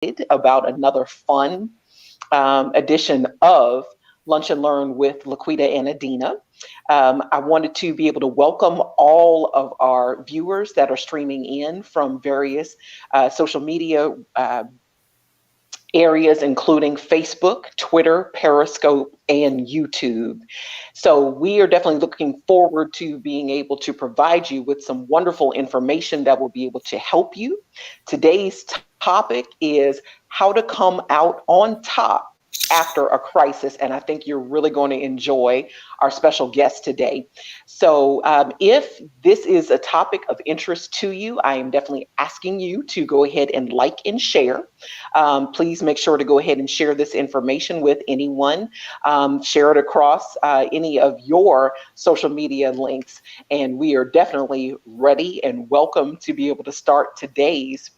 about another fun edition of Lunch and Learn with LaQuita and Adina. I wanted to be able to welcome all of our viewers that are streaming in from various social media areas, including Facebook, Twitter, Periscope, and YouTube. So we are definitely looking forward to being able to provide you with some wonderful information that will be able to help you. Today's topic is how to come out on top after a crisis. And I think you're really going to enjoy our special guest today. So if this is a topic of interest to you, I am definitely asking you to go ahead and like and share. Please make sure to go ahead and share this information with anyone. Share it across any of your social media links. And we are definitely ready and welcome to be able to start today's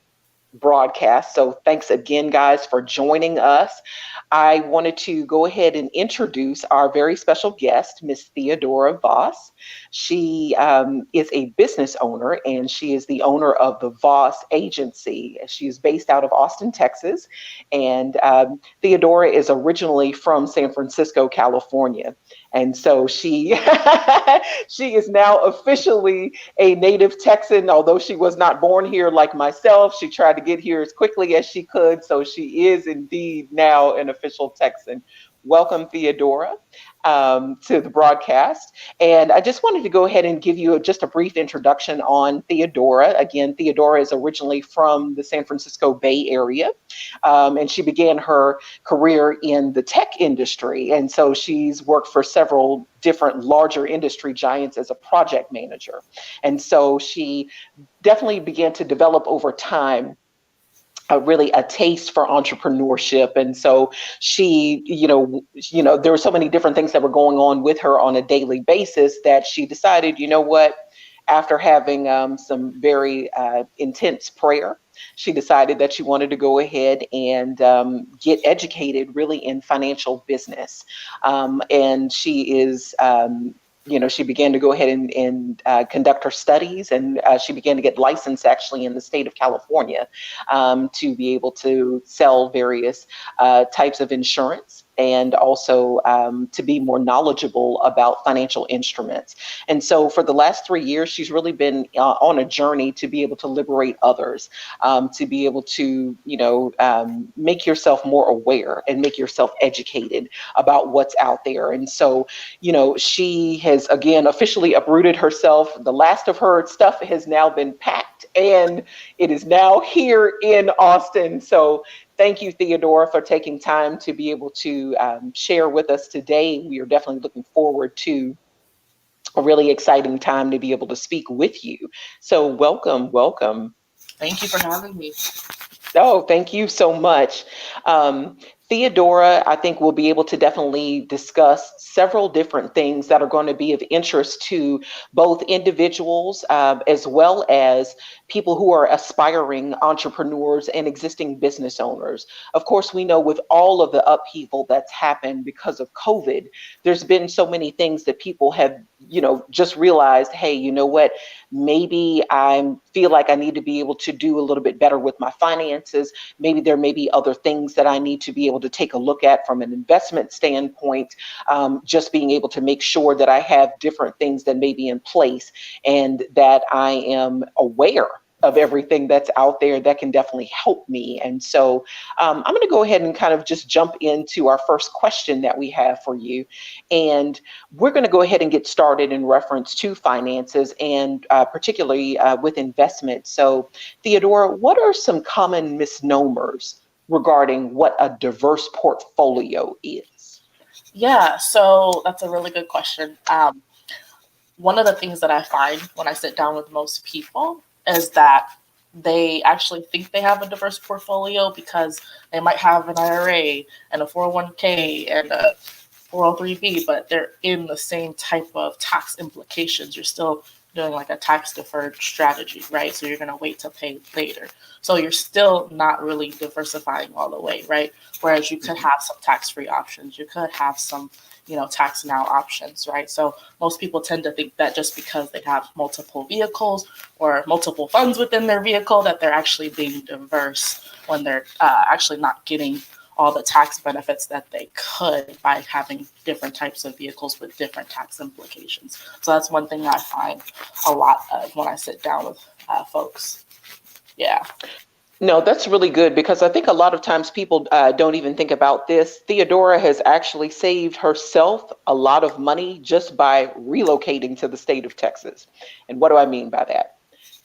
broadcast. So thanks again, guys, for joining us. I wanted to go ahead and introduce our very special guest, Miss Theadora Vosse. She is a business owner, and she is the owner of the Vosse Agency. She is based out of Austin, Texas, and Theadora is originally from San Francisco, California. And so she she is now officially a native Texan, although she was not born here like myself. She tried to get here as quickly as she could. So she is indeed now an official Texan. Welcome, Theadora, to the broadcast. And I just wanted to go ahead and give you just a brief introduction on Theadora. Again, Theadora is originally from the San Francisco Bay Area, and she began her career in the tech industry. And so she's worked for several different larger industry giants as a project manager. And so she definitely began to develop over time really a taste for entrepreneurship. And so she, there were so many different things that were going on with her on a daily basis that she decided, you know what, after having some very intense prayer, she decided that she wanted to go ahead and get educated really in financial business. And she is, she began to go ahead and conduct her studies, and she began to get licensed actually in the state of California to be able to sell various types of insurance, and also to be more knowledgeable about financial instruments. And so for the last 3 years, she's really been on a journey to be able to liberate others, to be able to, make yourself more aware and make yourself educated about what's out there. And so, she has, again, officially uprooted herself. The last of her stuff has now been packed, and it is now here in Austin. So thank you, Theadora, for taking time to be able to share with us today. We are definitely looking forward to a really exciting time to be able to speak with you. So welcome. Thank you for having me. Oh, thank you so much. Theadora, I think we'll be able to definitely discuss several different things that are going to be of interest to both individuals as well as people who are aspiring entrepreneurs and existing business owners. Of course, we know with all of the upheaval that's happened because of COVID, there's been so many things that people have, just realized, hey, you know what, maybe I feel like I need to be able to do a little bit better with my finances. Maybe there may be other things that I need to be able to take a look at from an investment standpoint, just being able to make sure that I have different things that may be in place and that I am aware of everything that's out there that can definitely help me. And so I'm going to go ahead and kind of just jump into our first question that we have for you. And we're going to go ahead and get started in reference to finances and particularly with investment. So Theadora, what are some common misnomers regarding what a diverse portfolio is? Yeah, so that's a really good question. One of the things that I find when I sit down with most people is that they actually think they have a diverse portfolio because they might have an IRA and a 401k and a 403b, but they're in the same type of tax implications. You're still doing like a tax deferred strategy, right? So you're going to wait to pay later. So you're still not really diversifying all the way, right? Whereas you could have some tax-free options. You could have some, tax now options, right? So most people tend to think that just because they have multiple vehicles or multiple funds within their vehicle, that they're actually being diverse when they're actually not getting all the tax benefits that they could by having different types of vehicles with different tax implications. So that's one thing I find a lot of when I sit down with folks. Yeah. No, that's really good because I think a lot of times people don't even think about this. Theodora has actually saved herself a lot of money just by relocating to the state of Texas. And what do I mean by that?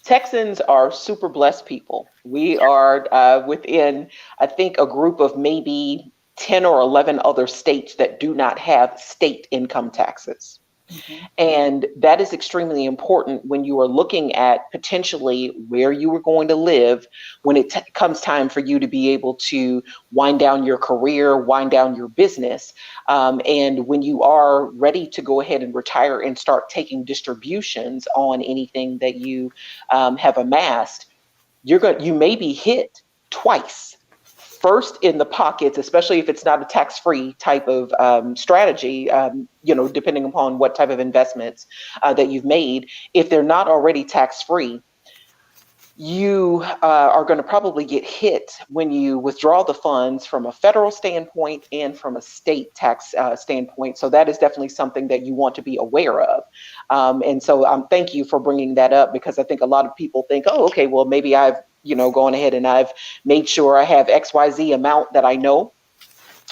Texans are super blessed people. We are within, I think, a group of maybe 10 or 11 other states that do not have state income taxes. Mm-hmm. And that is extremely important when you are looking at potentially where you are going to live when it comes time for you to be able to wind down your career, wind down your business. And when you are ready to go ahead and retire and start taking distributions on anything that you have amassed, you may be hit twice. First in the pockets, especially if it's not a tax-free type of strategy, depending upon what type of investments that you've made. If they're not already tax-free, you are going to probably get hit when you withdraw the funds from a federal standpoint and from a state tax standpoint. So that is definitely something that you want to be aware of. And so thank you for bringing that up, because I think a lot of people think, oh, okay, well, maybe I've gone ahead and I've made sure I have XYZ amount that I know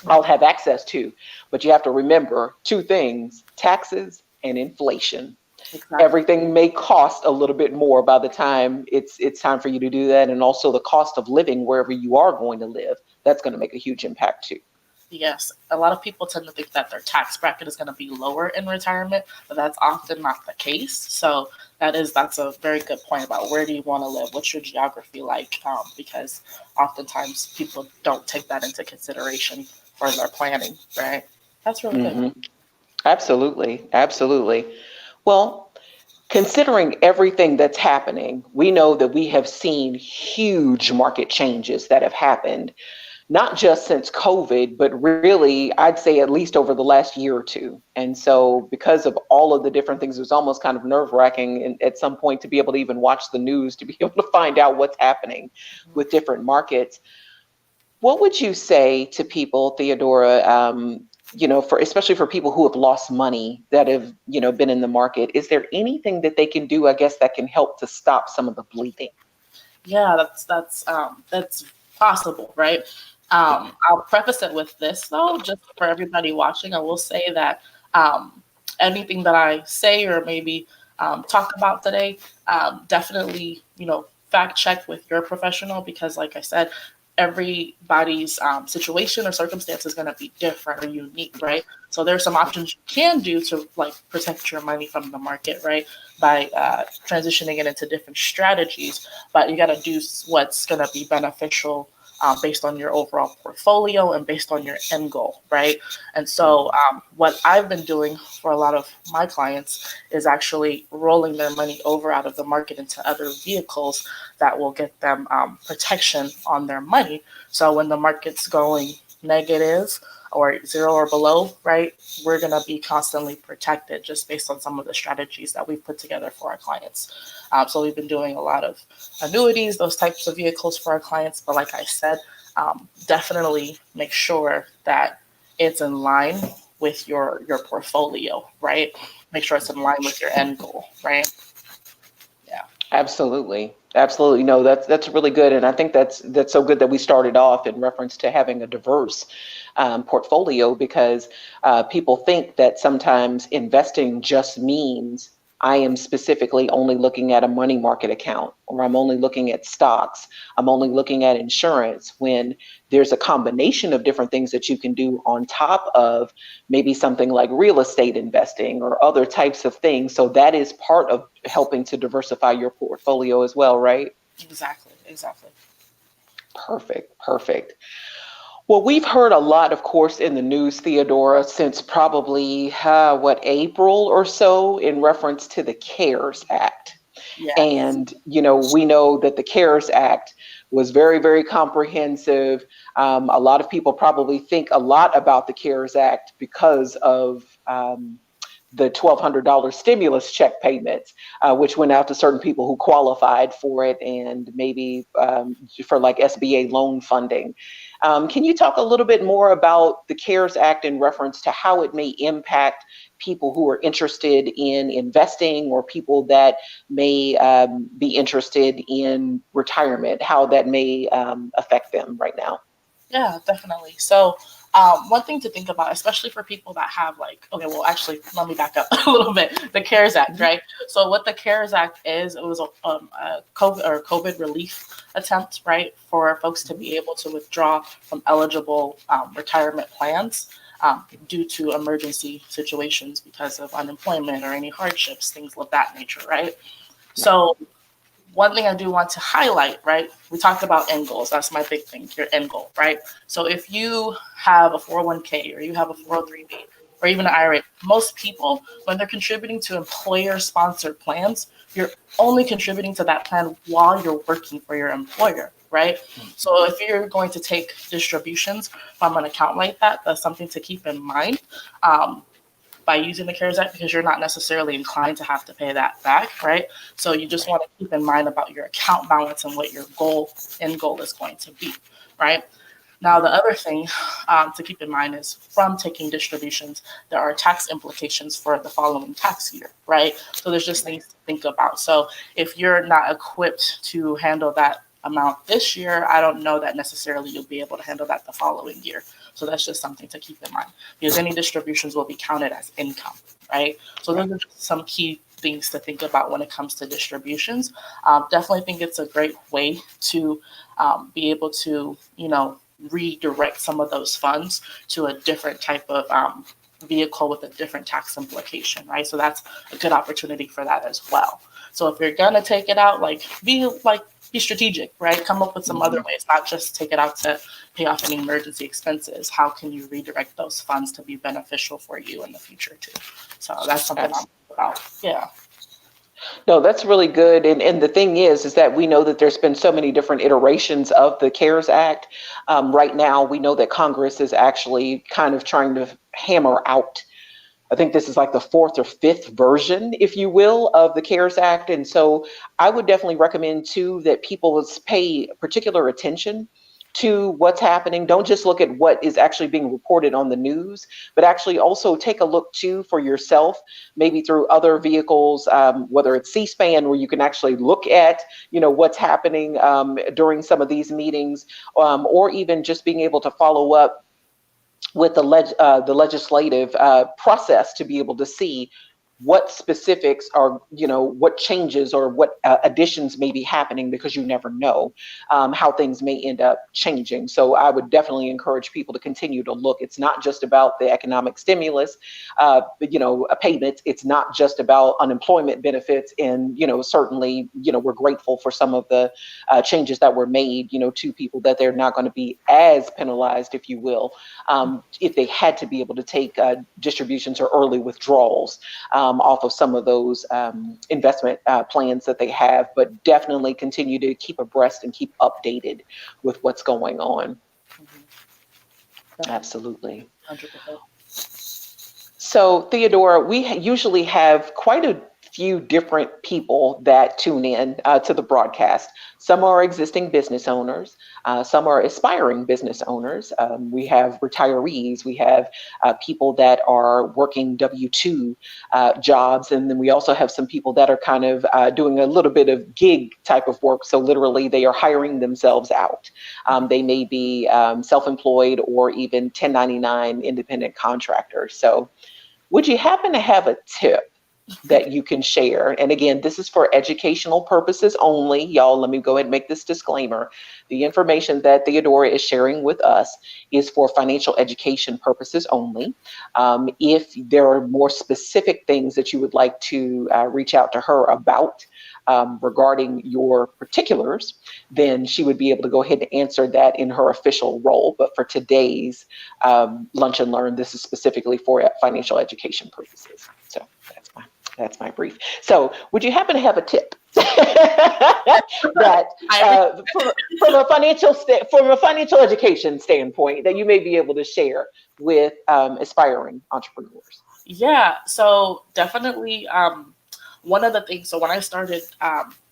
I'll have access to. But you have to remember two things: taxes and inflation. Exactly. Everything may cost a little bit more by the time it's time for you to do that. And also the cost of living wherever you are going to live, that's going to make a huge impact too. Yes, a lot of people tend to think that their tax bracket is going to be lower in retirement, but that's often not the case. So that's a very good point about where do you want to live, what's your geography like, because oftentimes people don't take that into consideration for their planning, right? That's really good. Absolutely, absolutely. Well, considering everything that's happening, we know that we have seen huge market changes that have happened, not just since COVID, but really, I'd say at least over the last year or two. And so because of all of the different things, it was almost kind of nerve-wracking at some point to be able to even watch the news, to be able to find out what's happening with different markets. What would you say to people, Theodora, especially for people who have lost money that have, been in the market? Is there anything that they can do, I guess, that can help to stop some of the bleeding? Yeah, that's possible, right? I'll preface it with this though, just for everybody watching. I will say that anything that I say or maybe talk about today, definitely, fact check with your professional, because like I said, everybody's situation or circumstance is going to be different or unique, right? So there's some options you can do to like protect your money from the market, right? By transitioning it into different strategies, but you got to do what's going to be beneficial based on your overall portfolio and based on your end goal, right? And so what I've been doing for a lot of my clients is actually rolling their money over out of the market into other vehicles that will get them protection on their money. So when the market's going negative or zero or below, right, we're going to be constantly protected just based on some of the strategies that we've put together for our clients. So we've been doing a lot of annuities, those types of vehicles for our clients. But like I said, definitely make sure that it's in line with your portfolio, right? Make sure it's in line with your end goal, right? Yeah. Absolutely. Absolutely. No, that's really good. And I think that's so good that we started off in reference to having a diverse portfolio, because people think that sometimes investing just means I am specifically only looking at a money market account, or I'm only looking at stocks, I'm only looking at insurance, when there's a combination of different things that you can do on top of maybe something like real estate investing or other types of things. So that is part of helping to diversify your portfolio as well, right? Exactly. Perfect. Well, we've heard a lot, of course, in the news, Theodora, since probably, April or so, in reference to the CARES Act. Yes. And, we know that the CARES Act was very, very comprehensive. A lot of people probably think a lot about the CARES Act because of the $1,200 stimulus check payments, which went out to certain people who qualified for it, and maybe for like SBA loan funding. Can you talk a little bit more about the CARES Act in reference to how it may impact people who are interested in investing, or people that may be interested in retirement, how that may affect them right now? Yeah, definitely. So, one thing to think about, especially for people that have like, okay, well, actually, let me back up a little bit. The CARES Act, right? So, what the CARES Act is, it was a COVID relief attempt, right, for folks to be able to withdraw from eligible retirement plans due to emergency situations because of unemployment or any hardships, things of that nature, right? So, one thing I do want to highlight, right? We talked about end goals. That's my big thing, your end goal, right? So if you have a 401k or you have a 403b or even an IRA, most people, when they're contributing to employer-sponsored plans, you're only contributing to that plan while you're working for your employer, right? So if you're going to take distributions from an account like that, that's something to keep in mind. By using the CARES Act, because you're not necessarily inclined to have to pay that back, right? So you just want to keep in mind about your account balance and what your end goal is going to be, right? Now, the other thing to keep in mind is from taking distributions, there are tax implications for the following tax year, right? So there's just things to think about. So if you're not equipped to handle that amount this year, I don't know that necessarily you'll be able to handle that the following year. So that's just something to keep in mind, because any distributions will be counted as income, right? So those are just some key things to think about when it comes to distributions. Definitely think it's a great way to be able to, redirect some of those funds to a different type of vehicle with a different tax implication, right? So that's a good opportunity for that as well. So if you're gonna take it out, be strategic, right? Come up with some other ways, not just take it out to pay off any emergency expenses. How can you redirect those funds to be beneficial for you in the future too? So that's something I'm about. Yeah. No, that's really good. And the thing is that we know that there's been so many different iterations of the CARES Act. Right now, we know that Congress is actually kind of trying to hammer out, I think this is like the fourth or fifth version, if you will, of the CARES Act. And so I would definitely recommend too that people pay particular attention to what's happening. Don't just look at what is actually being reported on the news, but actually also take a look too for yourself, maybe through other vehicles, whether it's C-SPAN, where you can actually look at, what's happening during some of these meetings, or even just being able to follow up with the legislative process to be able to see what specifics are, what changes or what additions may be happening, because you never know how things may end up changing. So I would definitely encourage people to continue to look. It's not just about the economic stimulus, payments. It's not just about unemployment benefits. And, certainly, we're grateful for some of the changes that were made, to people, that they're not going to be as penalized, if you will, if they had to be able to take distributions or early withdrawals off of some of those investment plans that they have, but definitely continue to keep abreast and keep updated with what's going on. Absolutely. 100%. So Theodora, we usually have quite a few different people that tune in to the broadcast. Some are existing business owners, some are aspiring business owners. We have retirees, we have people that are working W-2 jobs, and then we also have some people that are kind of doing a little bit of gig type of work. So literally they are hiring themselves out. They may be self-employed or even 1099 independent contractors. So would you happen to have a tip that you can share? And again, this is for educational purposes only. Y'all, let me go ahead and make this disclaimer. The information that Theodora is sharing with us is for financial education purposes only. If there are more specific things that you would like to reach out to her about regarding your particulars, then she would be able to go ahead and answer that in her official role. But for today's Lunch and Learn, this is specifically for financial education purposes. So that's my brief. So would you happen to have a tip that from a financial education standpoint that you may be able to share with aspiring entrepreneurs? Yeah, so definitely one of the things, so when I started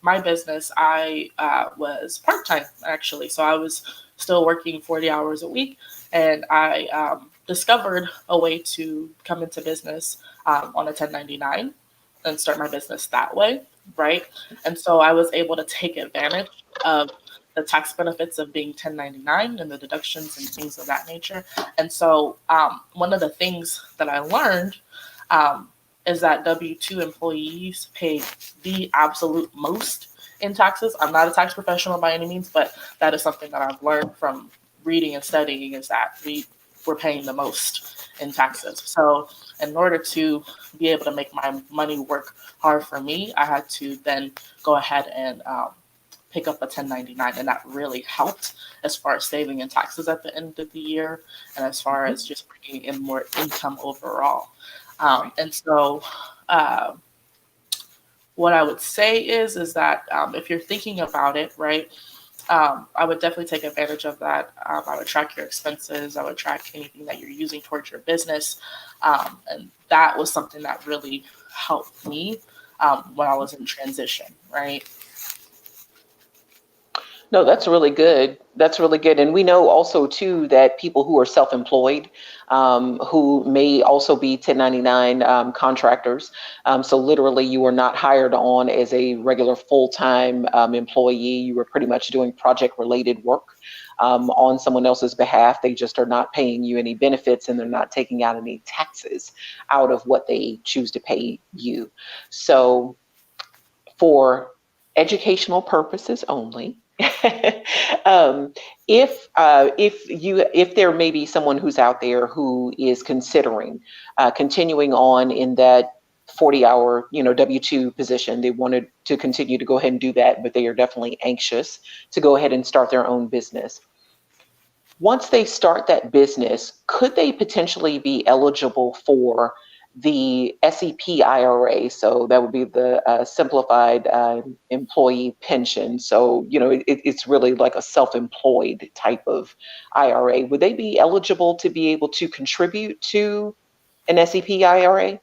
my business, I was part time actually. So I was still working 40 hours a week, and I discovered a way to come into business on a 1099 and start my business that way, right? And so I was able to take advantage of the tax benefits of being 1099 and the deductions and things of that nature. And so one of the things that I learned um, is that W-2 employees pay the absolute most in taxes. I'm not a tax professional by any means, but that is something that I've learned from reading and studying, is that we're paying the most in taxes. So in order to be able to make my money work hard for me, I had to then go ahead and pick up a 1099, and that really helped as far as saving in taxes at the end of the year, and as far as just bringing in more income overall. And so, uh, what I would say is that if you're thinking about it, right, I would definitely take advantage of that. I would track your expenses. I would track anything that you're using towards your business, and that was something that really helped me when I was in transition, right? No, that's really good. That's really good. And we know also too that people who are self-employed, who may also be 1099 contractors. So literally, you are not hired on as a regular full-time employee. You are pretty much doing project-related work on someone else's behalf. They just are not paying you any benefits, and they're not taking out any taxes out of what they choose to pay you. So for educational purposes only. um, if there may be someone who's out there who is considering continuing on in that 40-hour, W-2 position, they wanted to continue to go ahead and do that, but they are definitely anxious to go ahead and start their own business. Once they start that business, could they potentially be eligible for the SEP IRA? So that would be the simplified employee pension. So, it's really like a self-employed type of IRA. Would they be eligible to be able to contribute to an SEP IRA?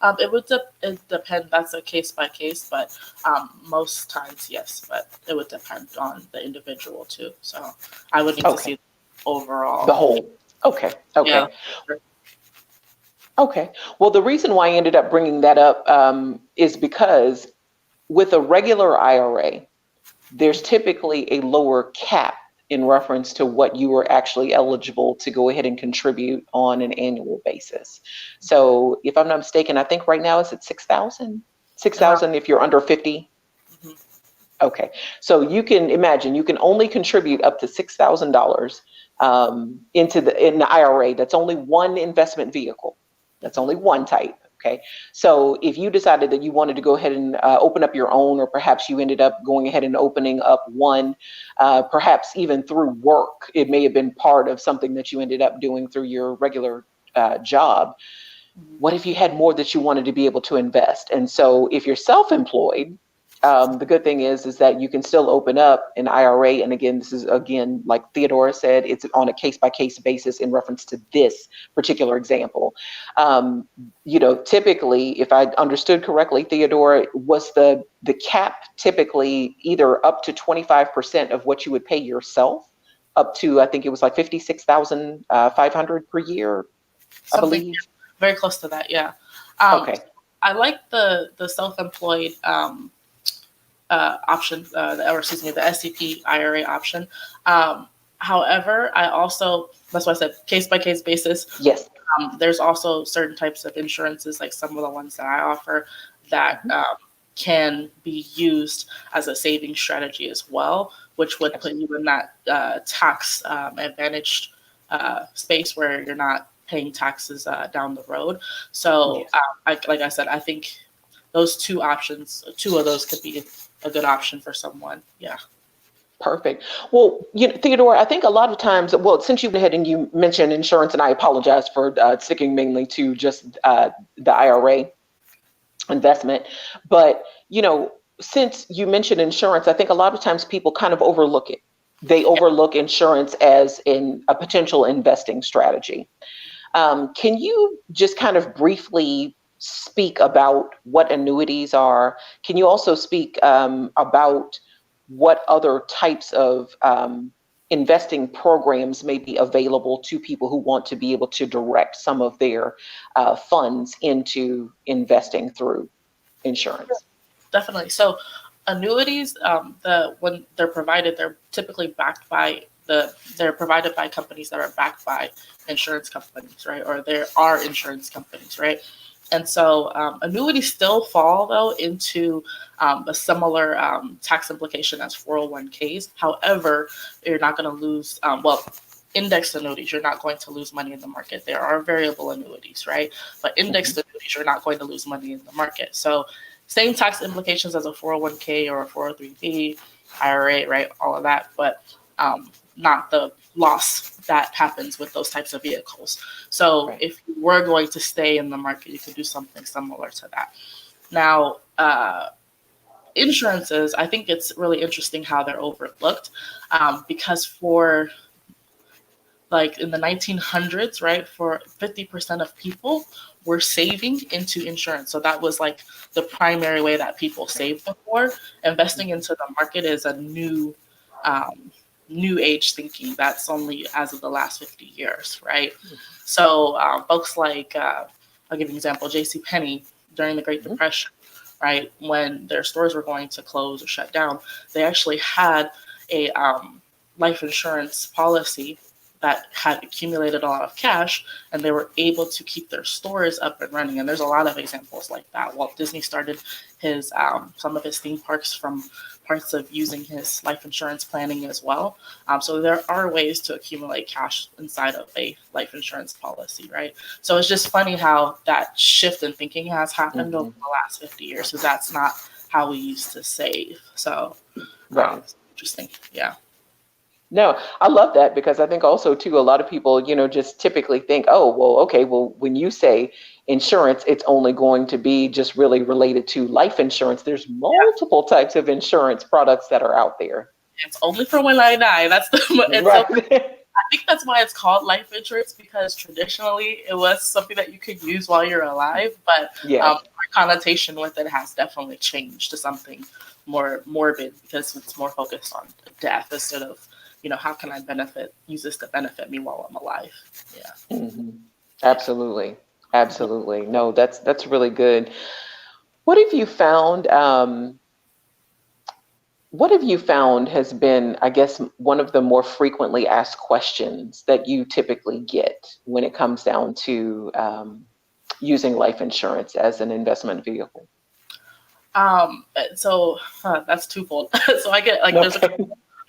It depend. That's a case by case, but most times yes. But it would depend on the individual too. So I would need to Okay. see overall. The whole. Okay. Yeah. Okay. Okay. Well, the reason why I ended up bringing that up is because with a regular IRA, there's typically a lower cap in reference to what you are actually eligible to go ahead and contribute on an annual basis. So if I'm not mistaken, I think right now it's at 6,000. Around. 6,000 if you're under 50. Mhm. Okay. So you can imagine you can only contribute up to $6,000 in the IRA. That's only one investment vehicle. That's only one type. Okay. So if you decided that you wanted to go ahead and open up your own, or perhaps you ended up going ahead and opening up one, perhaps even through work, it may have been part of something that you ended up doing through your regular job. What if you had more that you wanted to be able to invest? And so if you're self-employed, the good thing is that you can still open up an IRA. And again, this is again, like Theodora said, it's on a case by case basis in reference to this particular example. Typically, if I understood correctly, Theodora, was the cap typically either up to 25% of what you would pay yourself, up to, I think it was like 56,500 per year, I Something believe. very close to that. Yeah. Okay. I like the self-employed option, or excuse me, the SCP IRA option. However, I also, that's why I said case by case basis. Yes. There's also certain types of insurances, like some of the ones that I offer, that can be used as a saving strategy as well, which would put you in that tax advantaged space where you're not paying taxes down the road. So, Yes. like I said, I think those two of those could be a good option for someone. Yeah. Perfect. Well, Theodore, I think a lot of times, well, since you went ahead and you mentioned insurance, and I apologize for sticking mainly to just the IRA investment, but since you mentioned insurance, I think a lot of times people kind of overlook it. They overlook insurance as in a potential investing strategy. Can you just kind of briefly speak about what annuities are? Can you also speak about what other types of investing programs may be available to people who want to be able to direct some of their funds into investing through insurance? Definitely. So annuities, when they're provided, they're typically backed by they're provided by companies that are backed by insurance companies, right? Or there are insurance companies, right? And so annuities still fall though into a similar tax implication as 401ks. However, you're not going to lose, indexed annuities, you're not going to lose money in the market. There are variable annuities, right? But indexed annuities, you're not going to lose money in the market. So same tax implications as a 401k or a 403b, IRA, right? All of that, but not the loss that happens with those types of vehicles. So if you were going to stay in the market, you could do something similar to that. Now, insurances, I think it's really interesting how they're overlooked because for like in the 1900s, right, for 50% of people were saving into insurance. So that was like the primary way that people saved before. Investing into the market is a new age thinking that's only as of the last 50 years, right? So folks like, I'll give you an example, JCPenney during the Great Depression, right, when their stores were going to close or shut down, they actually had a life insurance policy that had accumulated a lot of cash, and they were able to keep their stores up and running. And there's a lot of examples like that. Walt Disney started his some of his theme parks from parts of using his life insurance planning as well. So there are ways to accumulate cash inside of a life insurance policy, right? So it's just funny how that shift in thinking has happened over the last 50 years, because that's not how we used to save. So interesting, yeah. No, I love that, because I think also too, a lot of people, just typically think, oh, well, okay, well, when you say insurance, it's only going to be just really related to life insurance. There's multiple types of insurance products that are out there. It's only for when I die. That's I think that's why it's called life insurance, because traditionally it was something that you could use while you're alive, but our connotation with it has definitely changed to something more morbid, because it's more focused on death instead of, how can I use this to benefit me while I'm alive? Yeah. Absolutely. Absolutely. No, that's really good. What have you found? What have you found has been, I guess, one of the more frequently asked questions that you typically get when it comes down to using life insurance as an investment vehicle? So that's twofold. So I get like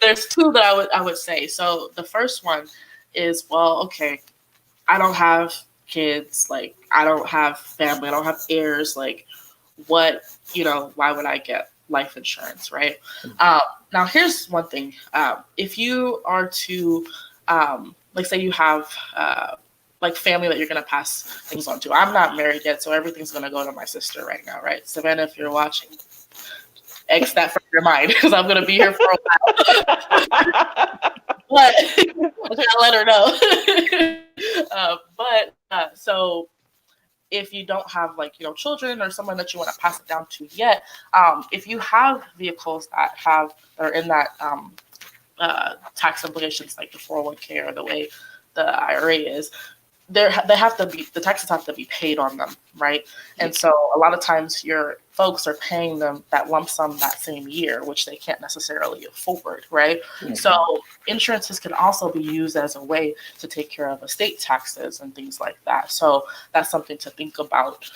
there's two that I would say. So the first one is, well, okay, I don't have kids, like I don't have family, I don't have heirs, like what, why would I get life insurance, right? Now here's one thing. If you are to, like say you have like family that you're going to pass things on to. I'm not married yet, so everything's going to go to my sister right now, right? Savannah, if you're watching, X that from your mind, because I'm going to be here for a while. But I'll let her know. So if you don't have children or someone that you want to pass it down to yet, if you have vehicles that are in that tax implications, like the 401k or the way the IRA is, the taxes have to be paid on them, right? And so a lot of times your folks are paying them that lump sum that same year, which they can't necessarily afford, right? So insurances can also be used as a way to take care of estate taxes and things like that. So that's something to think about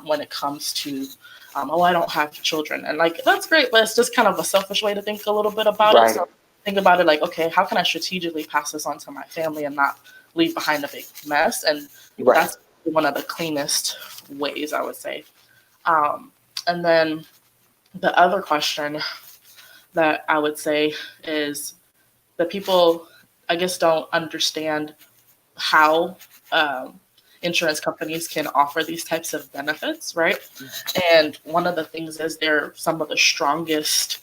when it comes to, I don't have children. And that's great, but it's just kind of a selfish way to think a little bit about it. So think about it like, okay, how can I strategically pass this on to my family and not leave behind a big mess? And that's one of the cleanest ways, I would say. And then the other question that I would say is that people, I guess, don't understand how insurance companies can offer these types of benefits, right? And one of the things is they're some of the strongest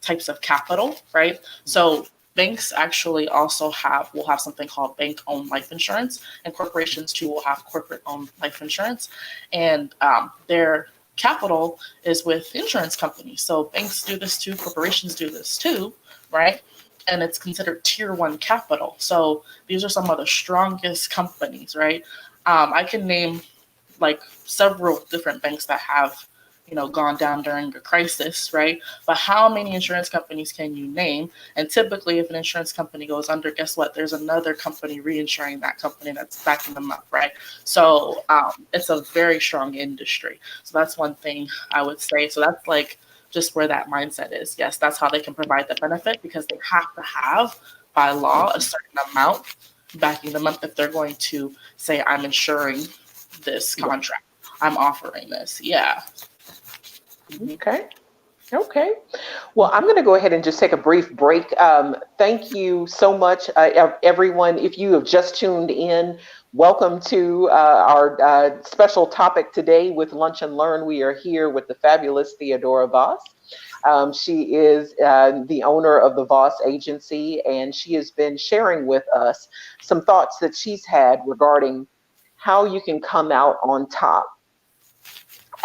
types of capital, right? So banks actually also will have something called bank-owned life insurance, and corporations too will have corporate-owned life insurance, and their capital is with insurance companies. So banks do this too, corporations do this too, right? And it's considered tier one capital. So these are some of the strongest companies, right? I can name like several different banks that have, gone down during the crisis, right? But how many insurance companies can you name? And typically, if an insurance company goes under, guess what? There's another company reinsuring that company that's backing them up, right? So it's a very strong industry. So that's one thing I would say. So that's like just where that mindset is. Yes, that's how they can provide the benefit, because they have to have, by law, a certain amount backing them up if they're going to say, I'm insuring this contract. I'm offering this. Yeah. Okay. Okay. Well, I'm going to go ahead and just take a brief break. Thank you so much, everyone. If you have just tuned in, welcome to our special topic today with Lunch and Learn. We are here with the fabulous Theadora Vosse. She is the owner of the Vosse Agency, and she has been sharing with us some thoughts that she's had regarding how you can come out on top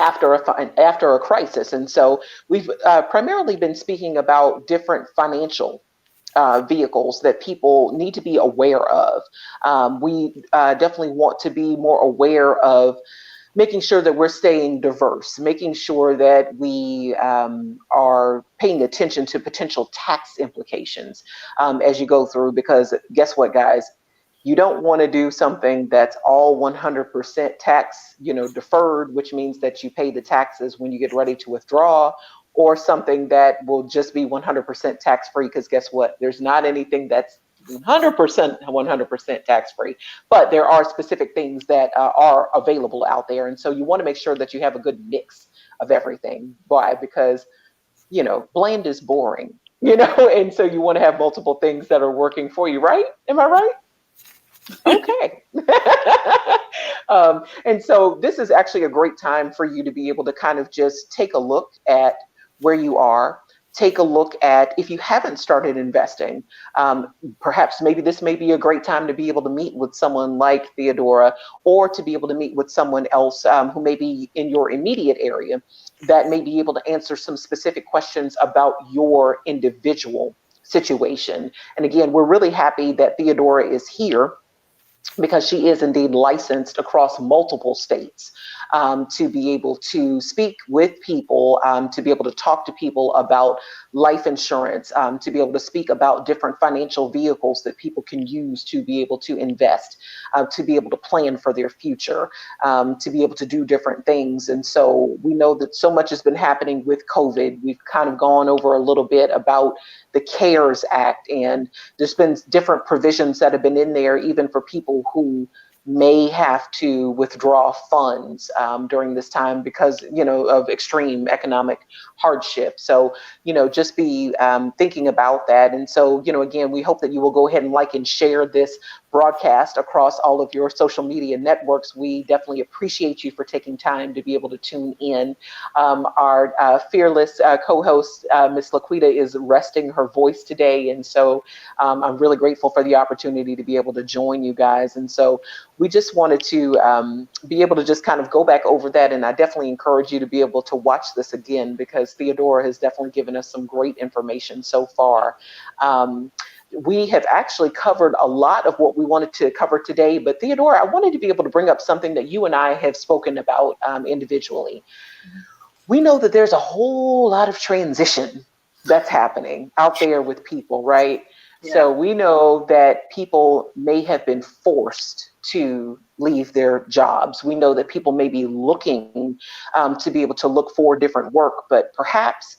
after a crisis. And so we've primarily been speaking about different financial vehicles that people need to be aware of. We definitely want to be more aware of making sure that we're staying diverse, making sure that we are paying attention to potential tax implications as you go through, because guess what, guys? You don't want to do something that's all 100% tax, deferred, which means that you pay the taxes when you get ready to withdraw, or something that will just be 100% tax free. Because guess what? There's not anything that's 100% tax free, but there are specific things that are available out there. And so you want to make sure that you have a good mix of everything. Why? Because, bland is boring, and so you want to have multiple things that are working for you, right? Am I right? Okay. And so this is actually a great time for you to be able to kind of just take a look at where you are. Take a look at, if you haven't started investing, perhaps maybe this may be a great time to be able to meet with someone like Theodora, or to be able to meet with someone else who may be in your immediate area that may be able to answer some specific questions about your individual situation. And again, we're really happy that Theodora is here, because she is indeed licensed across multiple states to be able to speak with people, to be able to talk to people about life insurance, to be able to speak about different financial vehicles that people can use to be able to invest, to be able to plan for their future, to be able to do different things. And so we know that so much has been happening with COVID. We've kind of gone over a little bit about the CARES Act, and there's been different provisions that have been in there even for people who may have to withdraw funds during this time because, of extreme economic hardship. So, just be thinking about that. And so, again, we hope that you will go ahead and like and share this broadcast across all of your social media networks. We definitely appreciate you for taking time to be able to tune in. Our fearless co-host, Miss LaQuita, is resting her voice today. And so I'm really grateful for the opportunity to be able to join you guys. And so we just wanted to be able to just kind of go back over that. And I definitely encourage you to be able to watch this again, because Theodora has definitely given us some great information so far. We have actually covered a lot of what we wanted to cover today, but Theodora, I wanted to be able to bring up something that you and I have spoken about individually. Mm-hmm. We know that there's a whole lot of transition that's happening out there with people, right? Yeah. So we know that people may have been forced to leave their jobs. We know that people may be looking to be able to look for different work, but perhaps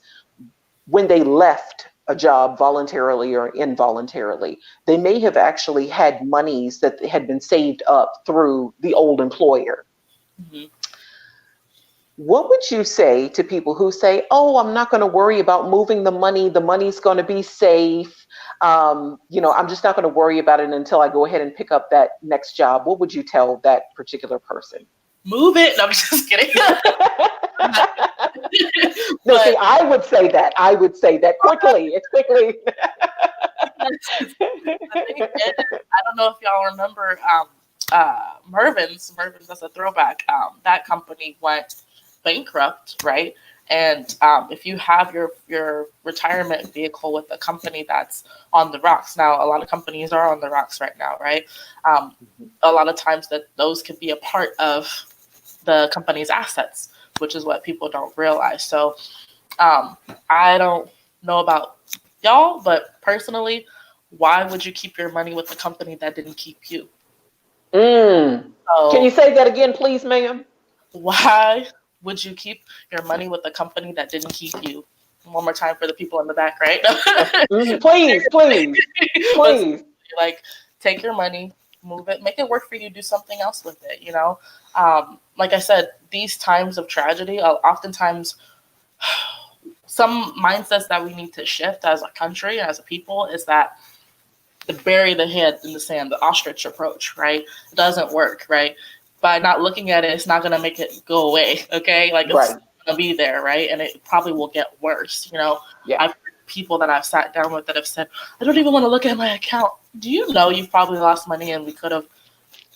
when they left a job voluntarily or involuntarily, they may have actually had monies that had been saved up through the old employer. Mm-hmm. What would you say to people who say, oh, I'm not going to worry about moving the money. The money's going to be safe. I'm just not going to worry about it until I go ahead and pick up that next job. What would you tell that particular person? Move it. No, I'm just kidding. No, see, I would say that quickly. It's quickly. The thing is, I don't know if y'all remember Mervin's. That's a throwback. That company went bankrupt, right? And if you have your retirement vehicle with a company that's on the rocks now, a lot of companies are on the rocks right now, right? A lot of times that those could be a part of the company's assets, which is what people don't realize. So I don't know about y'all, but personally, why would you keep your money with a company that didn't keep you? Mm. Can you So say that again, please, ma'am? why would you keep your money with a company that didn't keep you? One more time for the people in the back, right? Please, please, But please. like, take your money, move it, make it work for you, do something else with it. Like I said, these times of tragedy, oftentimes some mindsets that we need to shift as a country, as a people, is that to bury the head in the sand, the ostrich approach, right? It doesn't work, right? By not looking at it, it's not going to make it go away, okay? Like, it's Right. going to be there, right? And it probably will get worse. Yeah. I've heard people that I've sat down with that have said, I don't even want to look at my account. Do you know you've probably lost money and we could have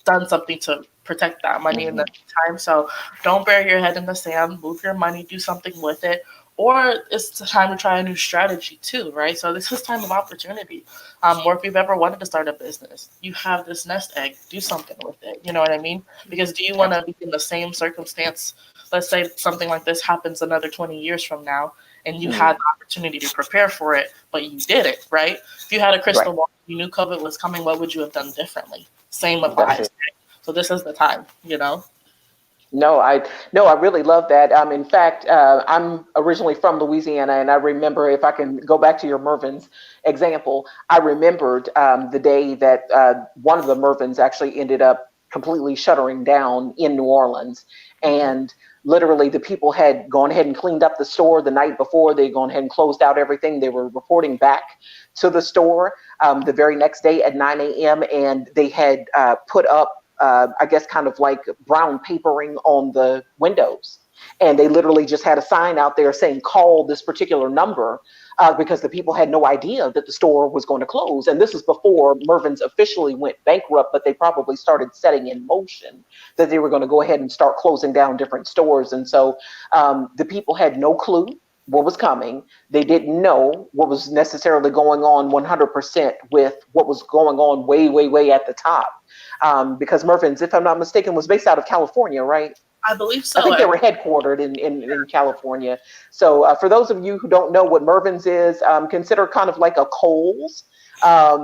done something to protect that money in the time? So don't bury your head in the sand, move your money, do something with it. Or it's the time to try a new strategy too, right? So this is time of opportunity. Or if you've ever wanted to start a business, you have this nest egg, do something with it. You know what I mean? Because do you want to be in the same circumstance? Let's say something like this happens another 20 years from now, and you had the opportunity to prepare for it, but you didn't, right? If you had a crystal ball, you knew COVID was coming, what would you have done differently? Same applies. Right? So this is the time. No, I really love that. In fact, I'm originally from Louisiana, and I remember, if I can go back to your Mervin's example, I remembered the day that one of the Mervins actually ended up completely shuttering down in New Orleans, and literally the people had gone ahead and cleaned up the store the night before. They'd gone ahead and closed out everything. They were reporting back to the store the very next day at 9 a.m., and they had put up I guess kind of like brown papering on the windows. And they literally just had a sign out there saying, call this particular number, because the people had no idea that the store was going to close. And this is before Mervin's officially went bankrupt, but they probably started setting in motion that they were going to go ahead and start closing down different stores. And so the people had no clue what was coming. They didn't know what was necessarily going on 100% with what was going on way, way, way at the top. Because Mervin's, if I'm not mistaken, was based out of California, right? I believe so. I think they were headquartered in California. So for those of you who don't know what Mervin's is, consider kind of like a Kohl's. I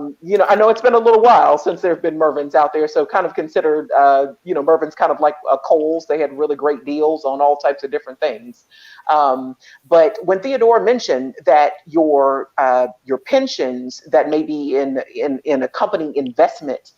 know it's been a little while since there have been Mervin's out there, so kind of considered, Mervin's kind of like a Kohl's. They had really great deals on all types of different things. But when Theodora mentioned that your pensions that may be in a company investment,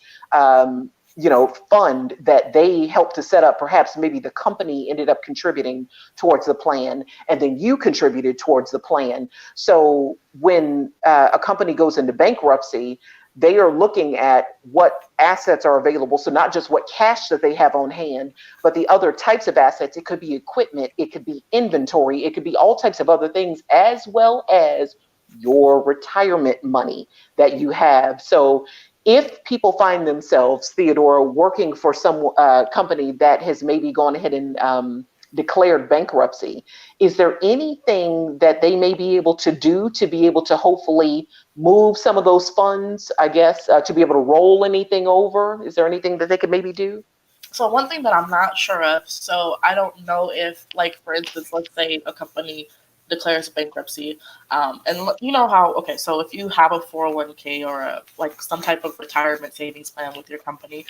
fund that they helped to set up, perhaps maybe the company ended up contributing towards the plan, and then you contributed towards the plan. So when a company goes into bankruptcy, they are looking at what assets are available. So not just what cash that they have on hand, but the other types of assets. It could be equipment, it could be inventory, it could be all types of other things, as well as your retirement money that you have. So if people find themselves, Theodora, working for some company that has maybe gone ahead and declared bankruptcy, is there anything that they may be able to do to be able to hopefully move some of those funds, I guess, to be able to roll anything over? Is there anything that they could maybe do? So one thing that I'm not sure of, so I don't know if, like, for instance, let's say a company declares bankruptcy, and you know how, okay, so if you have a 401k or like some type of retirement savings plan with your company,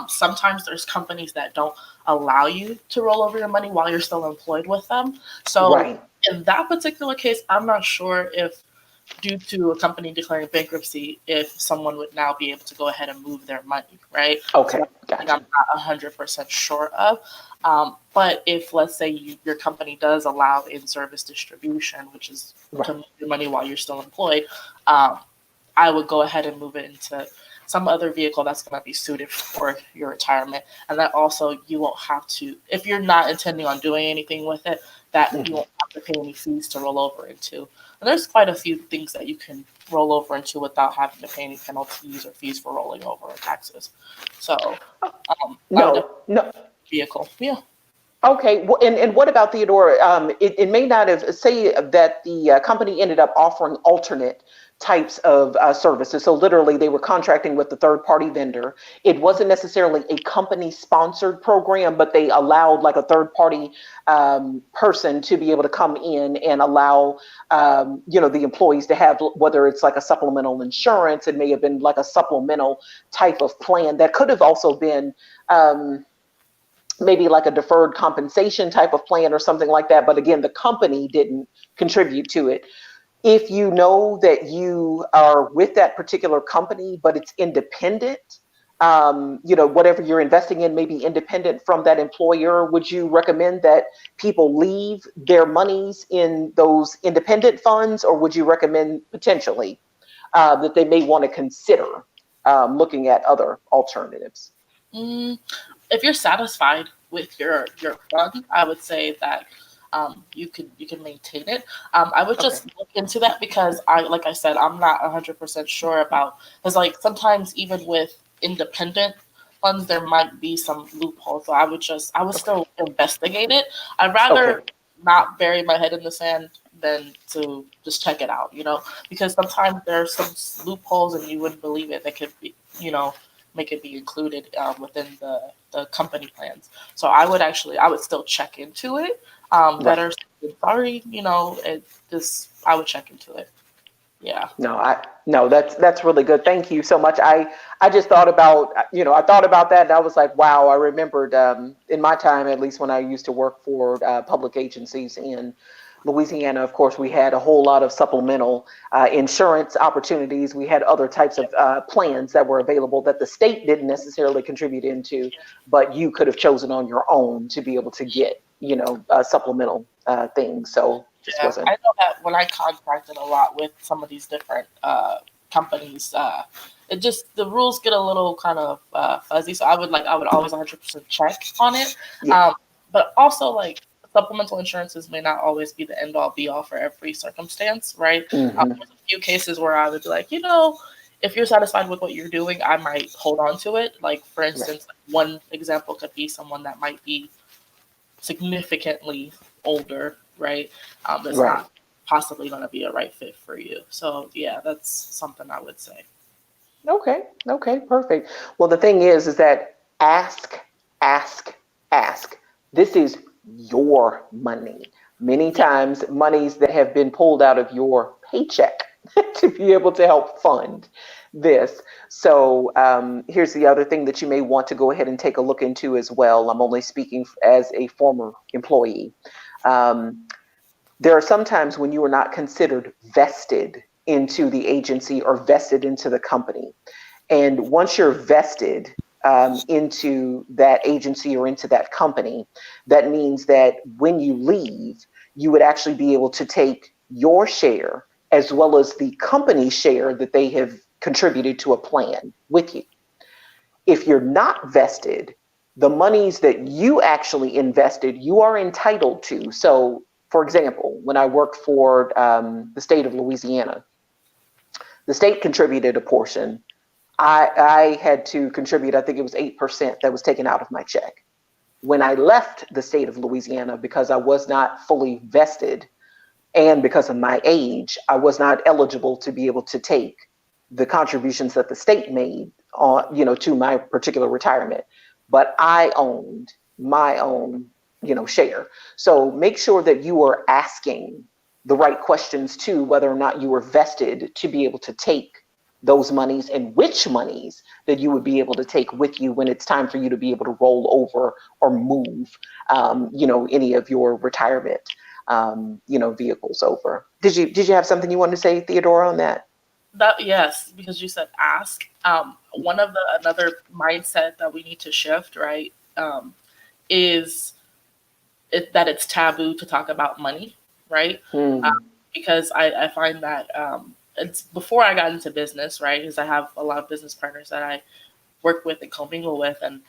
sometimes there's companies that don't allow you to roll over your money while you're still employed with them. So Right. in that particular case, I'm not sure if, due to a company declaring bankruptcy, if someone would now be able to go ahead and move their money, right? Okay, So gotcha. I'm not 100% sure of. But if, let's say, your company does allow in-service distribution, which is to move your money while you're still employed, I would go ahead and move it into some other vehicle that's going to be suited for your retirement. And that also, you won't have to, if you're not intending on doing anything with it, that you won't have to pay any fees to roll over into. And there's quite a few things that you can roll over into without having to pay any penalties or fees for rolling over or taxes. So I would definitely No. vehicle. Yeah. Okay, well, and what about Theodora? It may not have, say that the company ended up offering alternate types of services. So literally they were contracting with the third party vendor. It wasn't necessarily a company sponsored program, but they allowed like a third party person to be able to come in and allow, the employees to have, whether it's like a supplemental insurance, it may have been like a supplemental type of plan that could have also been, maybe like a deferred compensation type of plan or something like that. But again, the company didn't contribute to it. If you know that you are with that particular company, but it's independent, whatever you're investing in may be independent from that employer, would you recommend that people leave their monies in those independent funds, or would you recommend potentially that they may want to consider looking at other alternatives? If you're satisfied with your fund, I would say that you can maintain it. I would just look into that because like I said, I'm not 100% sure about, because like sometimes even with independent funds there might be some loopholes. So I would still investigate it. I'd rather not bury my head in the sand than to just check it out, because sometimes there are some loopholes and you wouldn't believe it that could be, make it be included within the company plans. So I would still check into it. Better sorry, I would check into it. Yeah. No, that's really good. Thank you so much. I just thought about, I thought about that and I was like, wow, I remembered in my time, at least when I used to work for public agencies in Louisiana, of course, we had a whole lot of supplemental insurance opportunities. We had other types of plans that were available that the state didn't necessarily contribute into, but you could have chosen on your own to be able to get, supplemental things. So just wasn't. I know that when I contracted a lot with some of these different companies, the rules get a little kind of fuzzy. So I would always 100% check on it. Yeah. But also like supplemental insurances may not always be the end all be all for every circumstance, right? There's a few cases where I would be like, if you're satisfied with what you're doing, I might hold on to it. Like for instance, one example could be someone that might be significantly older, right? That's not possibly going to be a right fit for you. So yeah, that's something I would say. Okay, perfect. Well, the thing is that ask. This is your money. Many times, monies that have been pulled out of your paycheck to be able to help fund this. So here's the other thing that you may want to go ahead and take a look into as well. I'm only speaking as a former employee. There are some times when you are not considered vested into the agency or vested into the company. And once you're vested into that agency or into that company, that means that when you leave, you would actually be able to take your share as well as the company share that they have contributed to a plan with you. If you're not vested, the monies that you actually invested, you are entitled to. So, for example, when I worked for the state of Louisiana, the state contributed a portion. I had to contribute, I think it was 8% that was taken out of my check. When I left the state of Louisiana, because I was not fully vested and because of my age, I was not eligible to be able to take the contributions that the state made on, to my particular retirement. But I owned my own, share. So make sure that you are asking the right questions too, whether or not you were vested to be able to take those monies and which monies that you would be able to take with you when it's time for you to be able to roll over or move, any of your retirement, vehicles over. Did you have something you wanted to say, Theodora, on that? Yes, because you said ask. Another mindset that we need to shift, right, is that it's taboo to talk about money, right? Because I find that it's before I got into business, right? Because I have a lot of business partners that I work with and commingle with, and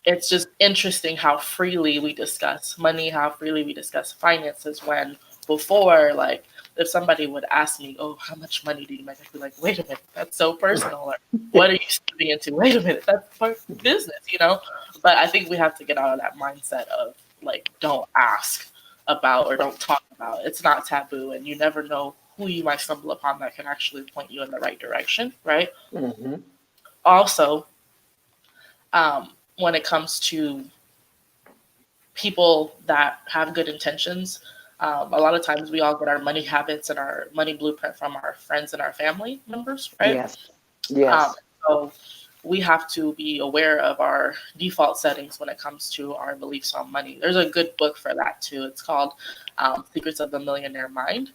it's just interesting how freely we discuss money, how freely we discuss finances when before, like, if somebody would ask me, oh, how much money do you make? I'd be like, wait a minute, that's so personal. Or what are you stepping into? Wait a minute, that's for business, you know? But I think we have to get out of that mindset of, like, don't ask about or don't talk about. It's not taboo, and you never know who you might stumble upon that can actually point you in the right direction, right? Mm-hmm. Also, when it comes to people that have good intentions, a lot of times we all get our money habits and our money blueprint from our friends and our family members, right? Yes. Yes. So we have to be aware of our default settings when it comes to our beliefs on money. There's a good book for that too. It's called Secrets of the Millionaire Mind.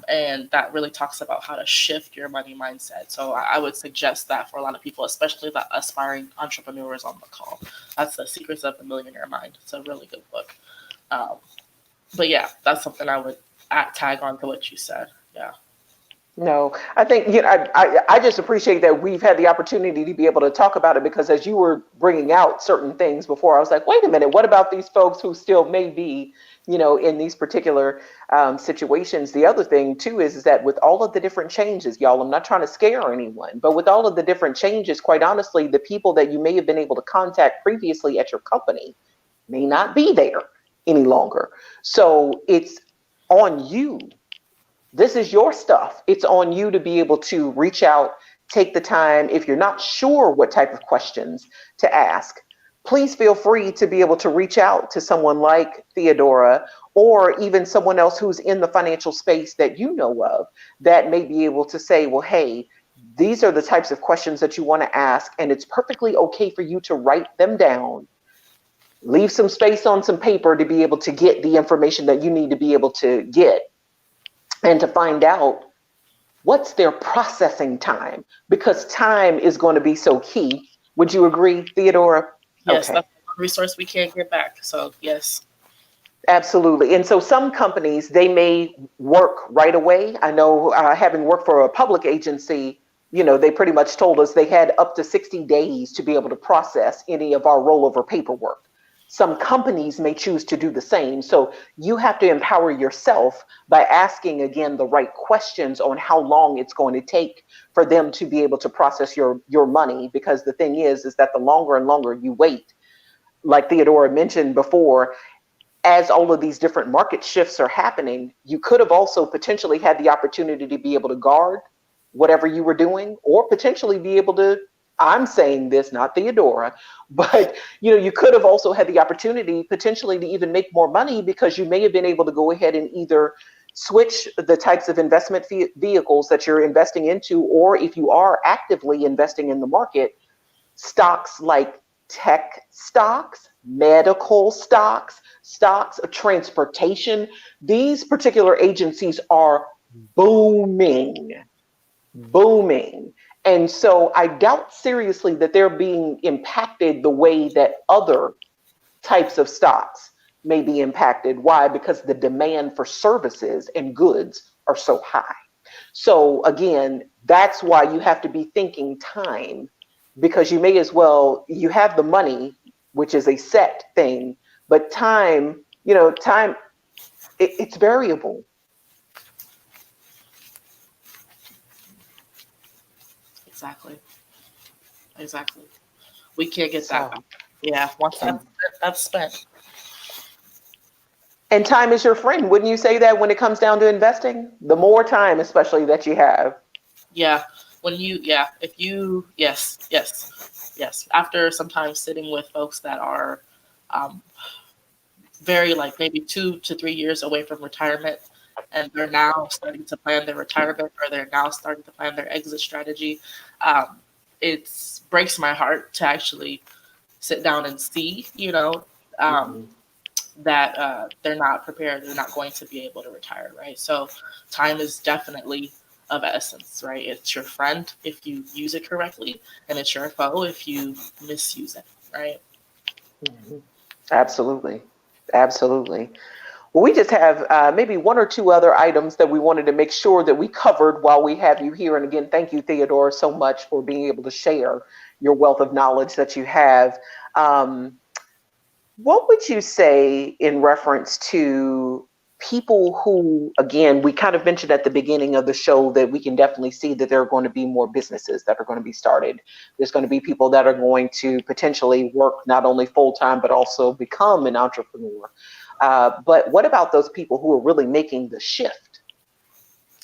And that really talks about how to shift your money mindset. So I would suggest that for a lot of people, especially the aspiring entrepreneurs on the call. That's the Secrets of the Millionaire Mind. It's a really good book. But yeah, that's something I would tag on to what you said. Yeah. No, I think, I just appreciate that we've had the opportunity to be able to talk about it, because as you were bringing out certain things before, I was like, wait a minute, what about these folks who still may be, in these particular situations? The other thing too is that with all of the different changes, y'all, I'm not trying to scare anyone, but with all of the different changes, quite honestly, the people that you may have been able to contact previously at your company may not be there any longer. So it's on you. This is your stuff. It's on you to be able to reach out, take the time. If you're not sure what type of questions to ask, please feel free to be able to reach out to someone like Theodora, or even someone else who's in the financial space that you know of that may be able to say, well, hey, these are the types of questions that you want to ask, and it's perfectly okay for you to write them down. Leave some space on some paper to be able to get the information that you need to be able to get, and to find out what's their processing time, because time is going to be so key. Would you agree, Theodora? Yes, Okay. that's a resource we can't get back. So yes. Absolutely. And so some companies, they may work right away. I know, having worked for a public agency, they pretty much told us they had up to 60 days to be able to process any of our rollover paperwork. Some companies may choose to do the same. So you have to empower yourself by asking, again, the right questions on how long it's going to take for them to be able to process your money. Because the thing is that the longer and longer you wait, like Theodora mentioned before, as all of these different market shifts are happening, you could have also potentially had the opportunity to be able to guard whatever you were doing, or potentially be able to, I'm saying this, not Theodora, but you could have also had the opportunity potentially to even make more money, because you may have been able to go ahead and either switch the types of investment vehicles that you're investing into, or if you are actively investing in the market, stocks like tech stocks, medical stocks, stocks of transportation. These particular agencies are booming. And so I doubt seriously that they're being impacted the way that other types of stocks may be impacted. Why? Because the demand for services and goods are so high. So again, that's why you have to be thinking time, because you may as well, you have the money, which is a set thing, but time, it's variable. Exactly. We can't get that So, back. Yeah, once that's spent. and time is your friend. Wouldn't you say that when it comes down to investing? The more time, especially, that you have. Yeah. Yes. After sometimes sitting with folks that are very, like, maybe 2 to 3 years away from retirement, and they're now starting to plan their retirement, or they're now starting to plan their exit strategy, it breaks my heart to actually sit down and see, Mhm. that they're not prepared, they're not going to be able to retire, right? So time is definitely of essence, right? It's your friend if you use it correctly, and it's your foe if you misuse it, right? Mhm. Absolutely. Absolutely. Well, we just have maybe one or two other items that we wanted to make sure that we covered while we have you here. And again, thank you, Theodora, so much for being able to share your wealth of knowledge that you have. What would you say in reference to people who, again, we kind of mentioned at the beginning of the show that we can definitely see that there are going to be more businesses that are going to be started. There's going to be people that are going to potentially work not only full-time, but also become an entrepreneur. But what about those people who are really making the shift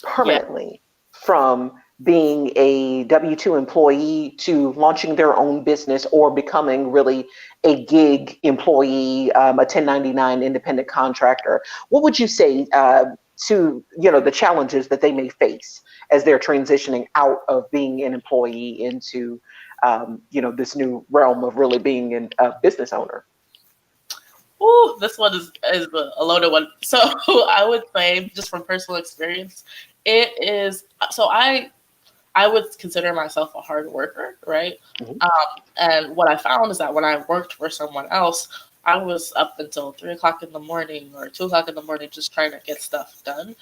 permanently from being a W-2 employee to launching their own business or becoming really a gig employee, a 1099 independent contractor? What would you say to, the challenges that they may face as they're transitioning out of being an employee into, this new realm of really being a business owner? Ooh, this one is a loaded one. So I would say, just from personal experience, it is. So I would consider myself a hard worker, right? Mhm. And what I found is that when I worked for someone else, I was up until 3 o'clock in the morning or 2 o'clock in the morning just trying to get stuff done.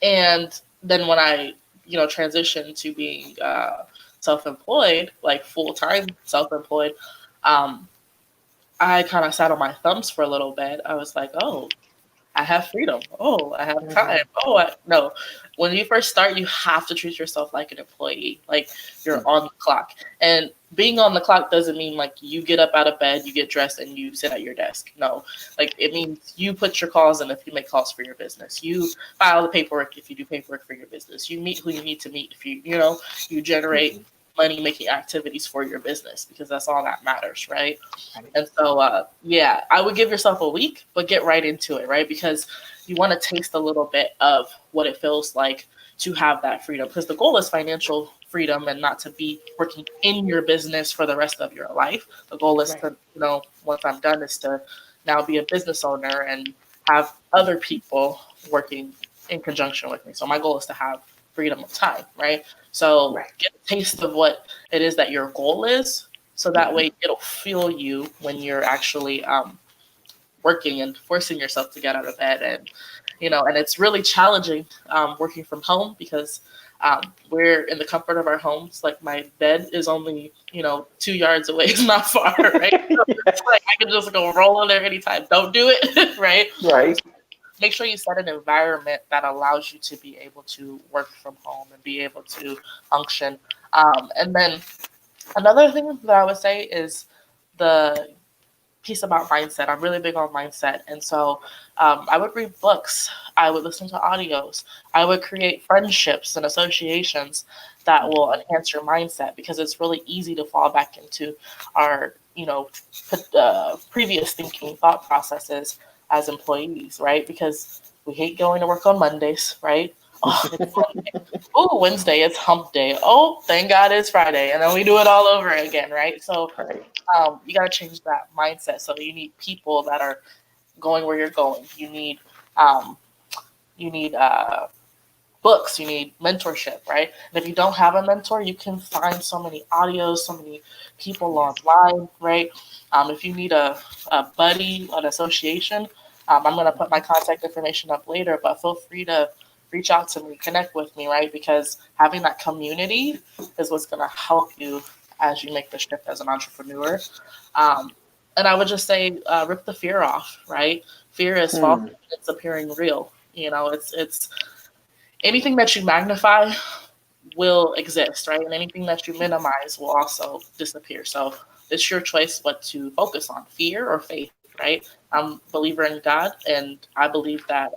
And then when I, transitioned to being self-employed, like full-time self-employed, I kind of sat on my thumbs for a little bit. I was like, oh, I have freedom. Oh, I have time. Oh, no. When you first start, you have to treat yourself like an employee, like you're on the clock. And being on the clock doesn't mean like you get up out of bed, you get dressed, and you sit at your desk. No, like it means you put your calls in if you make calls for your business. You file the paperwork if you do paperwork for your business. You meet who you need to meet if you generate money making activities for your business, because that's all that matters, right? And so, I would give yourself a week, but get right into it, right? Because you want to taste a little bit of what it feels like to have that freedom. Because the goal is financial freedom and not to be working in your business for the rest of your life. The goal is to, once I'm done, is to now be a business owner and have other people working in conjunction with me. So my goal is to have freedom of time, right? So get a taste of what it is that your goal is, so that way it'll fuel you when you're actually working and forcing yourself to get out of bed. And, and it's really challenging working from home because we're in the comfort of our homes. Like my bed is only, 2 yards away. It's not far, right? So it's like I can just go roll in there anytime. Don't do it, right? Right. Make sure you set an environment that allows you to be able to work from home and be able to function. And then another thing that I would say is the piece about mindset. I'm really big on mindset. And so I would read books. I would listen to audios. I would create friendships and associations that will enhance your mindset, because it's really easy to fall back into our, previous thinking thought processes as employees, right? Because we hate going to work on Mondays, right? Oh, it's Monday. Oh, Wednesday, it's hump day. Oh, thank God it's Friday. And then we do it all over again, right? So you got to change that mindset. So you need people that are going where you're going. You need books. You need mentorship, right? And if you don't have a mentor, you can find so many audios, so many people online, right? If you need a buddy, an association, I'm going to put my contact information up later, but feel free to reach out to me, connect with me, right? Because having that community is what's going to help you as you make the shift as an entrepreneur. And I would just say, rip the fear off, right? Fear is false, it's appearing real. It's anything that you magnify will exist, right? And anything that you minimize will also disappear. So it's your choice what to focus on, fear or faith, right? I'm a believer in God, and I believe that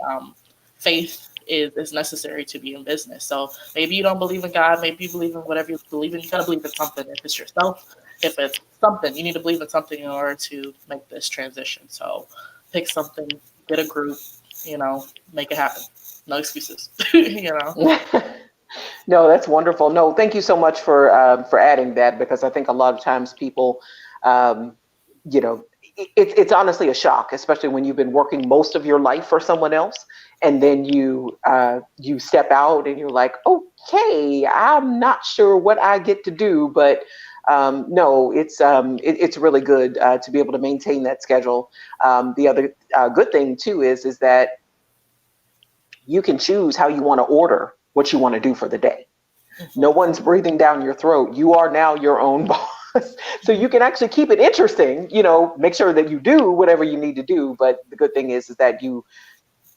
faith is necessary to be in business. So maybe you don't believe in God, maybe you believe in whatever you believe in. You gotta believe in something. If it's yourself, if it's something, you need to believe in something in order to make this transition. So pick something, get a group, make it happen. No excuses, No, that's wonderful. No, thank you so much for adding that, because I think a lot of times people, it's honestly a shock, especially when you've been working most of your life for someone else, and then you step out and you're like, okay, I'm not sure what I get to do, but no, it's really good to be able to maintain that schedule. The other good thing too is that you can choose how you want to order what you want to do for the day. No one's breathing down your throat. You are now your own boss. So you can actually keep it interesting, make sure that you do whatever you need to do. But the good thing is that you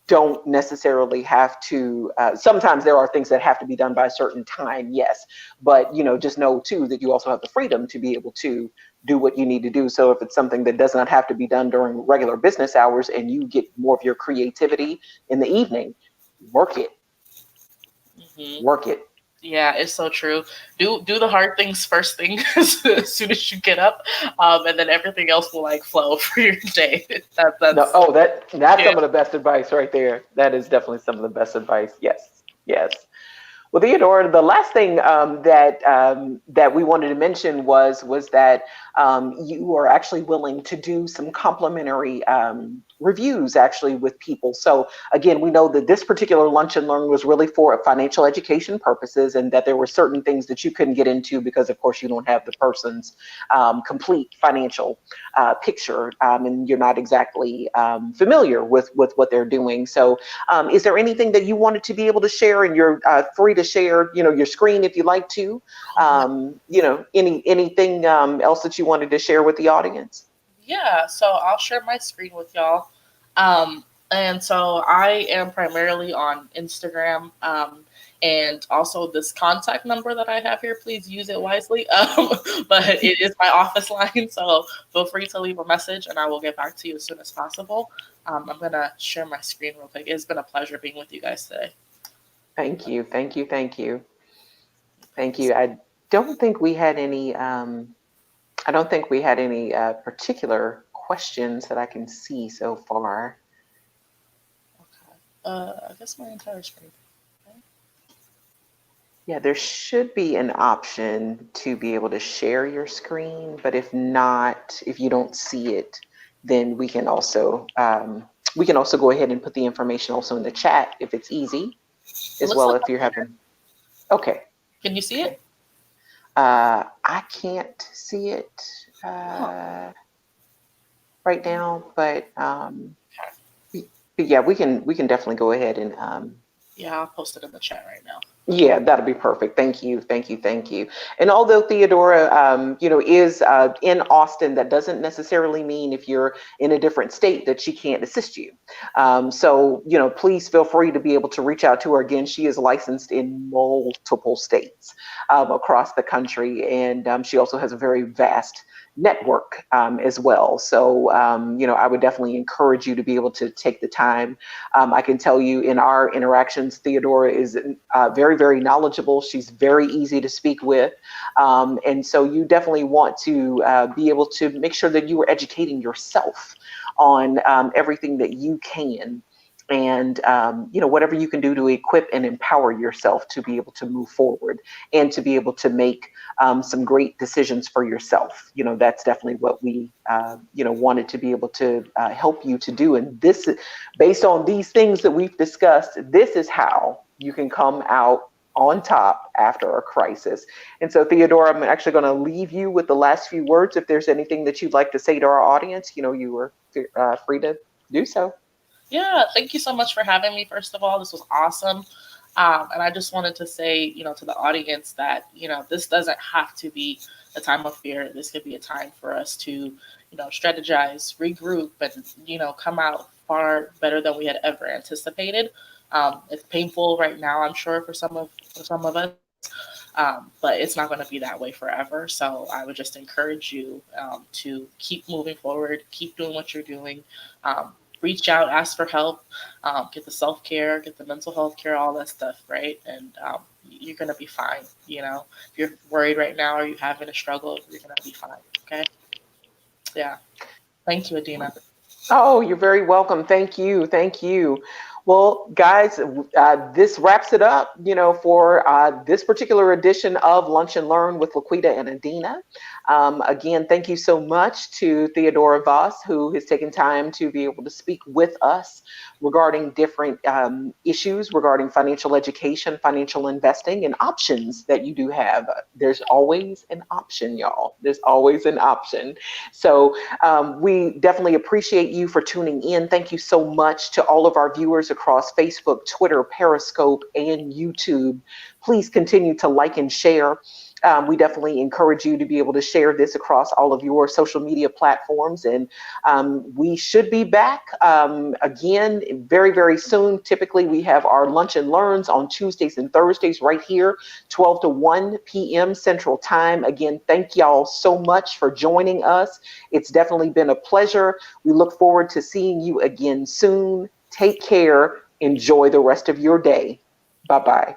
don't necessarily have to, sometimes there are things that have to be done by a certain time, yes, but just know too that you also have the freedom to be able to do what you need to do. So if it's something that does not have to be done during regular business hours and you get more of your creativity in the evening, work it. Work it. Yeah, it's so true. Do the hard things first thing as soon as you get up, and then everything else will like flow for your day. That's that's some of the best advice right there. That is definitely some of the best advice. Yes, yes. Well, Theodora, the last thing that we wanted to mention was that you are actually willing to do some complimentary reviews actually with people. So again, we know that this particular Lunch and Learn was really for financial education purposes, and that there were certain things that you couldn't get into because, of course, you don't have the person's complete financial picture, and you're not exactly familiar with what they're doing. So is there anything that you wanted to be able to share, and you're free to share, your screen if you like to, anything else that you wanted to share with the audience? Yeah, so I'll share my screen with y'all. And so I am primarily on Instagram, and also this contact number that I have here, please use it wisely. But it is my office line, so feel free to leave a message and I will get back to you as soon as possible. I'm going to share my screen real quick. It's been a pleasure being with you guys today. Thank you. Thank you. Thank you. Thank you. I don't think we had any particular questions that I can see so far. Okay. I guess my entire screen. Okay. Yeah, there should be an option to be able to share your screen, but if not, if you don't see it, then we can also go ahead and put the information also in the chat if it's easy, as well if you're having. Okay. Can you see it? I can't see it right now, but yeah, we can definitely go ahead and. Yeah, I'll post it in the chat right now. Yeah, that'll be perfect. Thank you, thank you, thank you. And although Theodora, is in Austin, that doesn't necessarily mean if you're in a different state that she can't assist you. So, please feel free to be able to reach out to her. Again, she is licensed in multiple states across the country, and she also has a very vast network as well. So, I would definitely encourage you to be able to take the time. I can tell you in our interactions, Theodora is very, very knowledgeable. She's very easy to speak with. And so you definitely want to be able to make sure that you are educating yourself on everything that you can. And, whatever you can do to equip and empower yourself to be able to move forward and to be able to make some great decisions for yourself. That's definitely what we, wanted to be able to help you to do. And this, based on these things that we've discussed, this is how you can come out on top after a crisis. And so, Theodora, I'm actually going to leave you with the last few words. If there's anything that you'd like to say to our audience, you are free to do so. Yeah, thank you so much for having me. First of all, this was awesome. And I just wanted to say, to the audience that, this doesn't have to be a time of fear. This could be a time for us to, strategize, regroup, and, come out far better than we had ever anticipated. It's painful right now, I'm sure, for some of us. But it's not going to be that way forever. So I would just encourage you to keep moving forward, keep doing what you're doing. Reach out, ask for help, get the self-care, get the mental health care, all that stuff, right? And you're going to be fine. If you're worried right now or you're having a struggle, you're going to be fine, okay? Yeah. Thank you, Adina. Oh, you're very welcome. Thank you. Thank you. Well, guys, this wraps it up, for this particular edition of Lunch and Learn with LaQuita and Adina. Again, thank you so much to Theadora Vosse, who has taken time to be able to speak with us regarding different issues regarding financial education, financial investing, and options that you do have. There's always an option, y'all. There's always an option. So we definitely appreciate you for tuning in. Thank you so much to all of our viewers across Facebook, Twitter, Periscope, and YouTube. Please continue to like and share. we definitely encourage you to be able to share this across all of your social media platforms. And we should be back again very, very soon. Typically, we have our lunch and learns on Tuesdays and Thursdays right here, 12 to 1 p.m. Central Time. Again, thank y'all so much for joining us. It's definitely been a pleasure. We look forward to seeing you again soon. Take care. Enjoy the rest of your day. Bye-bye.